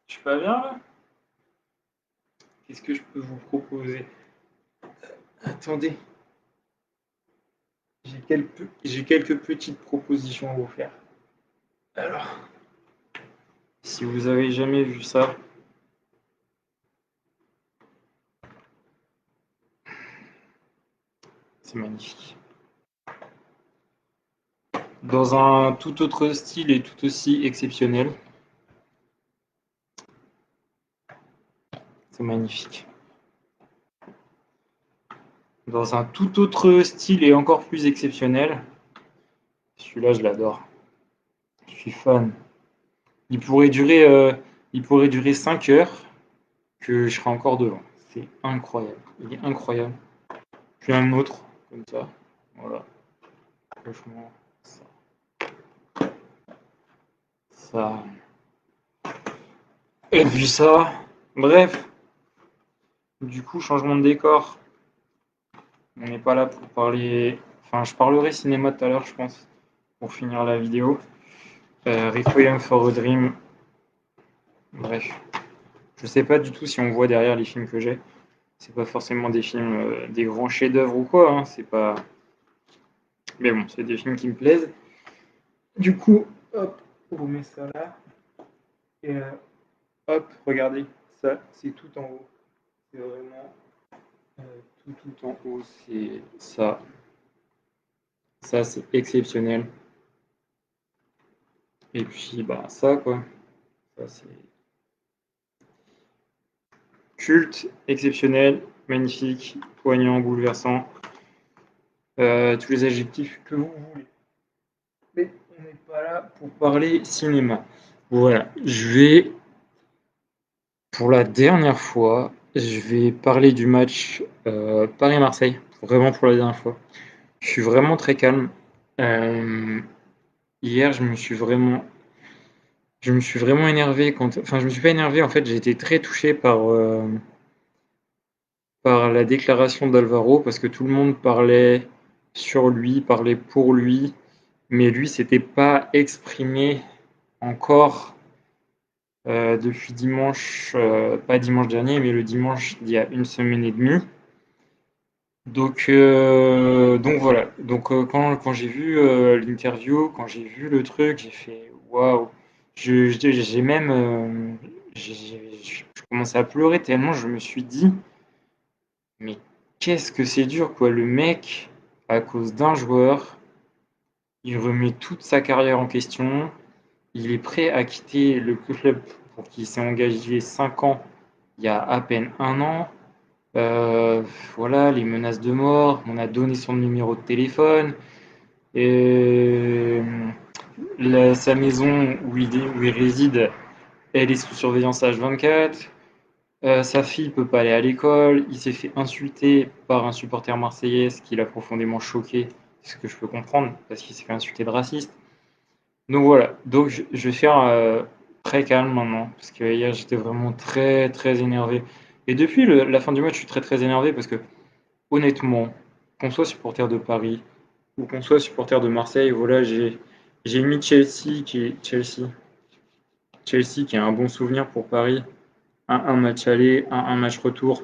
Je suis pas bien là? Qu'est-ce que je peux vous proposer? Attendez, j'ai quelques petites propositions à vous faire. Alors, si vous avez jamais vu ça, c'est magnifique. Dans un tout autre style et tout aussi exceptionnel, c'est magnifique. Dans un tout autre style et encore plus exceptionnel, celui-là je l'adore. Je suis fan. Il pourrait durer, euh, il pourrait durer 5 heures que je serai encore devant. C'est incroyable. Il est incroyable. Puis un autre, comme ça. Voilà. Franchement, ça. ça. Et puis ça. Bref, du coup, changement de décor. On n'est pas là pour parler. Enfin, je parlerai cinéma tout à l'heure, je pense, pour finir la vidéo. Requiem for a Dream. Bref, je sais pas du tout si on voit derrière les films que j'ai. C'est pas forcément des films, des grands chefs-d'œuvre ou quoi. Hein, c'est pas. Mais bon, c'est des films qui me plaisent. Du coup, hop, on vous met ça là. Et hop, regardez, ça, c'est tout en haut. C'est vraiment tout en haut. C'est ça. Ça, c'est exceptionnel. Et puis, bah, ça, quoi. Ça, c'est culte, exceptionnel, magnifique, poignant, bouleversant. Tous les adjectifs que vous voulez. Mais on n'est pas là pour parler cinéma. Voilà, je vais, pour la dernière fois, je vais parler du match Paris-Marseille. Vraiment pour la dernière fois. Je suis vraiment très calme. Euh, Hier, je me suis vraiment énervé enfin, je me suis pas énervé. En fait, j'ai été très touché par la déclaration d'Alvaro parce que tout le monde parlait sur lui, parlait pour lui, mais lui s'était pas exprimé encore depuis dimanche, pas dimanche dernier, mais le dimanche d'il y a une semaine et demie. Donc voilà. Donc quand j'ai vu l'interview, quand j'ai vu le truc, j'ai fait waouh. J'ai même, je commençais à pleurer tellement je me suis dit, mais qu'est-ce que c'est dur quoi. Le mec, à cause d'un joueur, il remet toute sa carrière en question. Il est prêt à quitter le club pour qui il s'est engagé 5 ans il y a à peine un an. Euh, voilà, les menaces de mort, on a donné son numéro de téléphone, et sa maison où il réside, elle est sous surveillance H24. Sa fille peut pas aller à l'école, il s'est fait insulter par un supporter marseillais, ce qui l'a profondément choqué, ce que je peux comprendre, parce qu'il s'est fait insulter de raciste. Donc voilà, donc je vais faire très calme maintenant, parce que hier j'étais vraiment très très énervé. Et depuis la fin du match, je suis très très énervé parce que honnêtement, qu'on soit supporter de Paris ou qu'on soit supporter de Marseille, voilà, j'ai mis Chelsea qui a un bon souvenir pour Paris. 1-1 match aller, 1-1 match retour,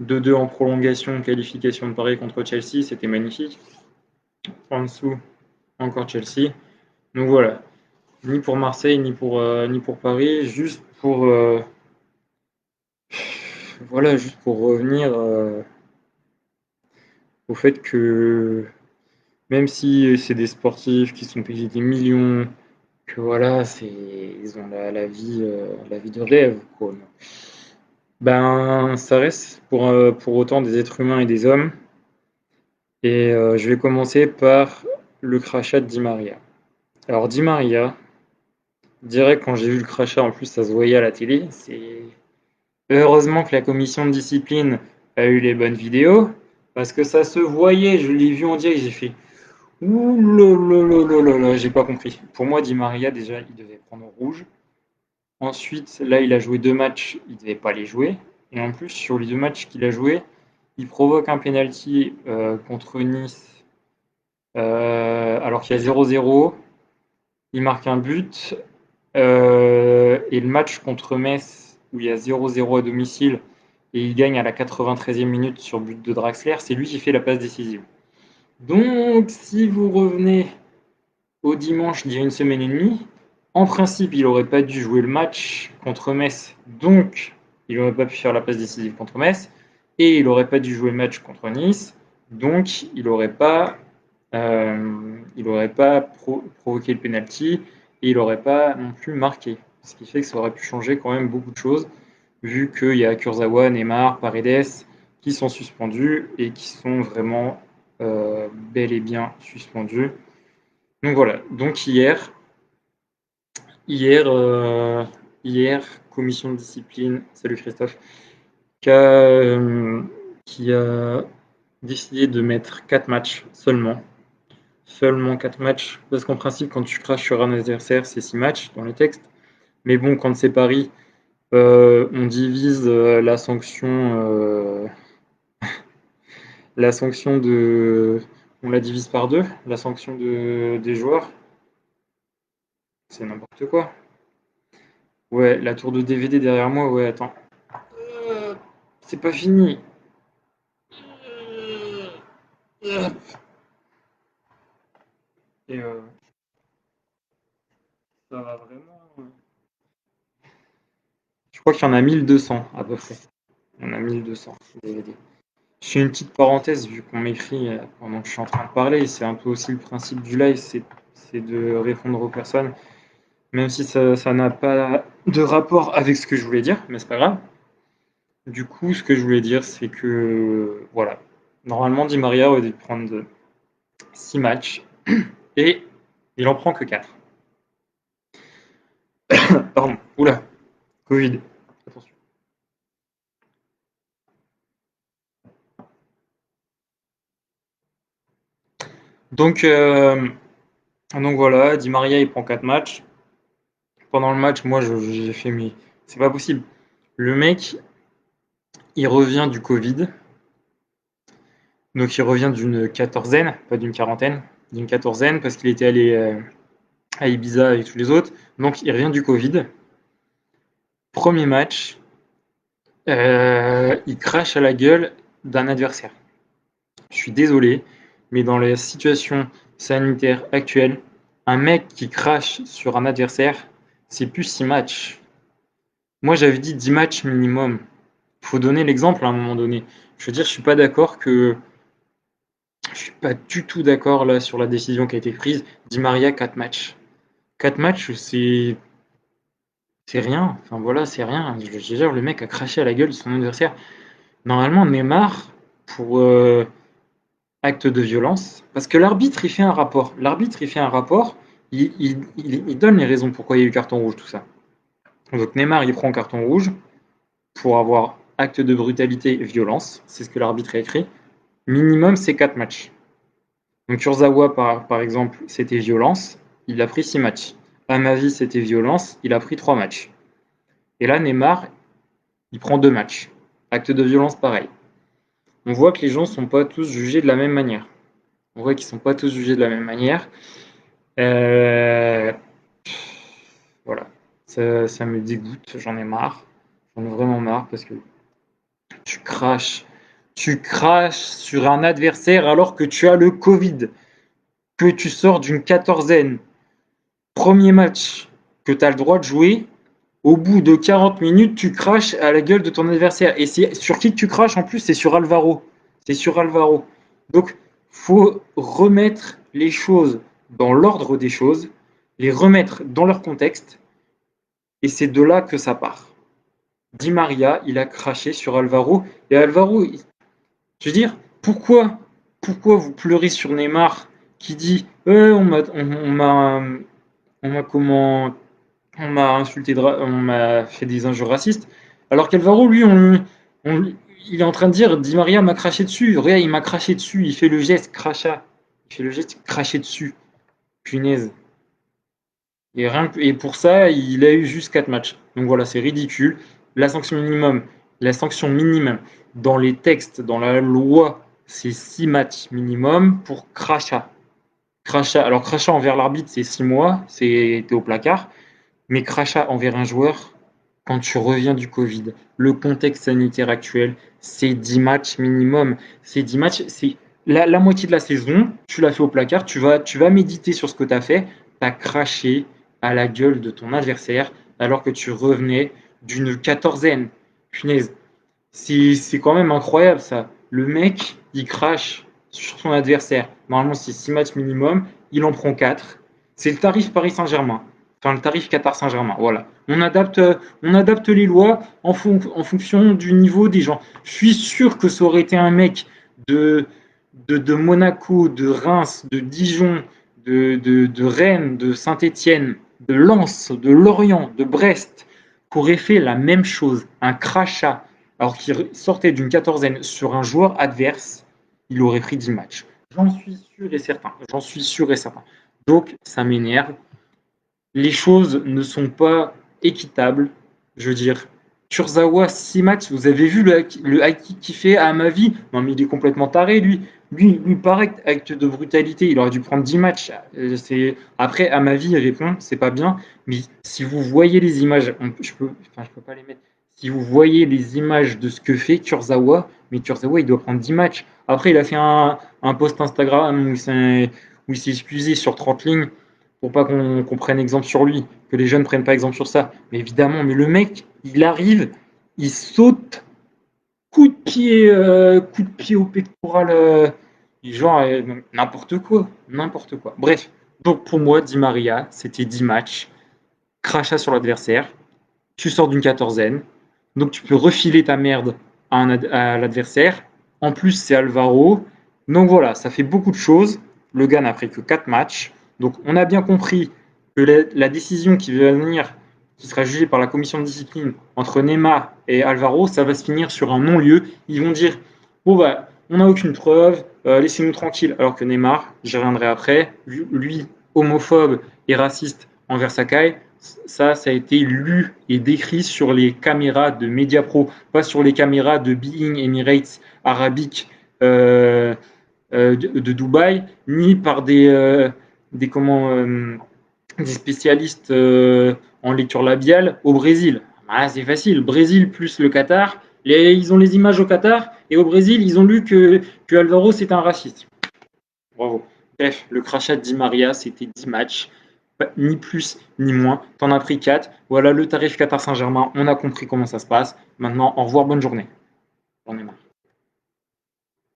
2-2 en prolongation, qualification de Paris contre Chelsea, c'était magnifique. En dessous, encore Chelsea. Donc voilà, ni pour Marseille, ni pour Paris, juste pour revenir au fait que même si c'est des sportifs qui sont payés des millions, que voilà, ils ont la vie de rêve, quoi. Ben, ça reste pour autant des êtres humains et des hommes. Et je vais commencer par le crachat de Di Maria. Alors Di Maria, direct quand j'ai vu le crachat, en plus ça se voyait à la télé. Heureusement que la commission de discipline a eu les bonnes vidéos, parce que ça se voyait, je l'ai vu en direct, j'ai fait ouh là là là, j'ai pas compris. Pour moi, Di Maria, déjà, il devait prendre rouge. Ensuite, là, il a joué 2 matchs, il devait pas les jouer. Et en plus, sur les 2 matchs qu'il a joué, il provoque un penalty contre Nice, alors qu'il y a 0-0. Il marque un but. Et le match contre Metz, où il y a 0-0 à domicile, et il gagne à la 93e minute sur but de Draxler, c'est lui qui fait la passe décisive. Donc, si vous revenez au dimanche d'il y a une semaine et demie, en principe, il n'aurait pas dû jouer le match contre Metz, donc il n'aurait pas pu faire la passe décisive contre Metz, et il n'aurait pas dû jouer le match contre Nice, donc il n'aurait pas, provoqué le penalty, et il n'aurait pas non plus marqué. Ce qui fait que ça aurait pu changer quand même beaucoup de choses, vu qu'il y a Kurzawa, Neymar, Paredes qui sont suspendus et qui sont vraiment bel et bien suspendus. Donc voilà, donc hier, commission de discipline, salut Christophe, qui a décidé de mettre 4 matchs seulement. Seulement 4 matchs, parce qu'en principe, quand tu craches sur un adversaire, c'est 6 matchs dans les textes. Mais bon, quand c'est Paris, on divise la sanction de. On la divise par 2, la sanction des joueurs. C'est n'importe quoi. Ouais, la tour de DVD derrière moi, ouais, attends. C'est pas fini. Et ça va vraiment. Je crois qu'il y en a 1200 à peu près. Il y en a 1200 DVD. Je fais une petite parenthèse vu qu'on m'écrit pendant que je suis en train de parler. C'est un peu aussi le principe du live, c'est de répondre aux personnes, même si ça n'a pas de rapport avec ce que je voulais dire, mais c'est pas grave. Du coup, ce que je voulais dire, c'est que voilà. Normalement, Di Maria aurait dû prendre 6 matchs et il en prend que 4. Pardon, oula, Covid. Attention. Donc, donc voilà, Di Maria il prend 4 matchs. Pendant le match, moi j'ai fait mais c'est pas possible. Le mec, il revient du Covid. Donc il revient d'une quatorzaine, pas d'une quarantaine, d'une quatorzaine parce qu'il était allé à Ibiza avec tous les autres. Donc il revient du Covid. Premier match, il crache à la gueule d'un adversaire. Je suis désolé, mais dans la situation sanitaire actuelle, un mec qui crache sur un adversaire, c'est plus 6 matchs. Moi, j'avais dit 10 matchs minimum. Il faut donner l'exemple à un moment donné. Je veux dire, je suis pas du tout d'accord là sur la décision qui a été prise. Di Maria, 4 matchs. 4 matchs, c'est rien. Enfin voilà, c'est rien. Je veux dire, le mec a craché à la gueule de son adversaire. Normalement, Neymar, pour acte de violence, parce que l'arbitre, il fait un rapport. L'arbitre, il fait un rapport, il donne les raisons pourquoi il y a eu carton rouge, tout ça. Donc Neymar, il prend carton rouge pour avoir acte de brutalité et violence, c'est ce que l'arbitre a écrit. Minimum, c'est 4 matchs. Donc Kurzawa, par exemple, c'était violence, il a pris 6 matchs. Amavi, c'était violence, il a pris 3 matchs. Et là, Neymar, il prend 2 matchs. Acte de violence, pareil. On voit que les gens ne sont pas tous jugés de la même manière. On voit qu'ils ne sont pas tous jugés de la même manière. Euh, voilà. Ça me dégoûte, j'en ai marre. J'en ai vraiment marre parce que tu craches. Tu craches sur un adversaire alors que tu as le Covid, que tu sors d'une quatorzaine. Premier match que tu as le droit de jouer, au bout de 40 minutes, tu craches à la gueule de ton adversaire. Et c'est sur qui que tu craches en plus? C'est sur Alvaro. C'est sur Alvaro. Donc, faut remettre les choses dans l'ordre des choses, les remettre dans leur contexte, et c'est de là que ça part. Di Maria, il a craché sur Alvaro, et Alvaro, je veux dire, pourquoi vous pleurez sur Neymar qui dit on m'a insulté, on m'a fait des injures racistes, alors qu'Alvaro, lui, il est en train de dire Di Maria m'a craché dessus. Regarde, il m'a craché dessus. Il fait le geste crachat. Il fait le geste cracher dessus. Punaise. Et pour ça, il a eu juste 4 matchs. Donc voilà, c'est ridicule. La sanction minimum, la sanction minimum dans les textes, dans la loi, c'est 6 matchs minimum pour crachat. Crachat. Alors crachat envers l'arbitre, c'est 6 mois, c'est t'es au placard. Mais crachat envers un joueur, quand tu reviens du Covid, le contexte sanitaire actuel, c'est 10 matchs minimum. C'est 10 matchs, c'est la moitié de la saison, tu l'as fait au placard, tu vas méditer sur ce que tu as fait. Tu as craché à la gueule de ton adversaire alors que tu revenais d'une quatorzaine. Punaise, c'est quand même incroyable ça. Le mec, il crache sur son adversaire. Normalement, c'est 6 matchs minimum. Il en prend 4. C'est le tarif Paris Saint-Germain. Enfin, le tarif Qatar Saint-Germain. Voilà. On adapte les lois en fonction du niveau des gens. Je suis sûr que ça aurait été un mec de, de Monaco, de Reims, de Dijon, de Rennes, de Saint-Étienne, de Lens, de Lorient, de Brest, qui aurait fait la même chose. Un crachat alors qu'il sortait d'une quatorzaine sur un joueur adverse, il aurait pris 10 matchs. J'en suis sûr et certain. J'en suis sûr et certain. Donc, ça m'énerve. Les choses ne sont pas équitables. Je veux dire, Kurzawa, 6 matchs, vous avez vu le high kick qu'il fait à ma vie. Non, mais il est complètement taré, lui. Lui, pareil, acte de brutalité, il aurait dû prendre 10 matchs. Après, à ma vie, il répond, c'est pas bien. Mais si vous voyez les images, je peux pas les mettre. Si vous voyez les images de ce que fait Kurzawa, mais Kurzawa, il doit prendre 10 matchs. Après, il a fait un post Instagram où il s'est excusé sur 30 lignes pour pas qu'on prenne exemple sur lui, que les jeunes prennent pas exemple sur ça. Mais évidemment, mais le mec, il arrive, il saute, coup de pied au pectoral, genre n'importe quoi, n'importe quoi. Bref, donc pour moi, Di Maria, c'était 10 matchs, crachat sur l'adversaire, tu sors d'une quatorzaine, donc tu peux refiler ta merde à l'adversaire. En plus, c'est Alvaro. Donc voilà, ça fait beaucoup de choses. Le gars n'a pris que 4 matchs. Donc on a bien compris que la décision qui va venir, qui sera jugée par la commission de discipline entre Neymar et Alvaro, ça va se finir sur un non-lieu. Ils vont dire, bon bah, on n'a aucune preuve, laissez-nous tranquille. Alors que Neymar, j'y reviendrai après, lui, homophobe et raciste envers Sakai, ça a été lu et décrit sur les caméras de Mediapro, pas sur les caméras de Being Emirates Arabique de Dubaï, ni par des spécialistes en lecture labiale au Brésil. Ah, c'est facile, Brésil plus le Qatar, ils ont les images au Qatar, et au Brésil, ils ont lu que Alvaro c'est un raciste. Bravo. Bref, le crachat de Di Maria, c'était 10 matchs, ni plus ni moins. T'en as pris 4. Voilà le tarif Qatar Saint-Germain. On a compris comment ça se passe. Maintenant, au revoir, bonne journée. J'en ai marre.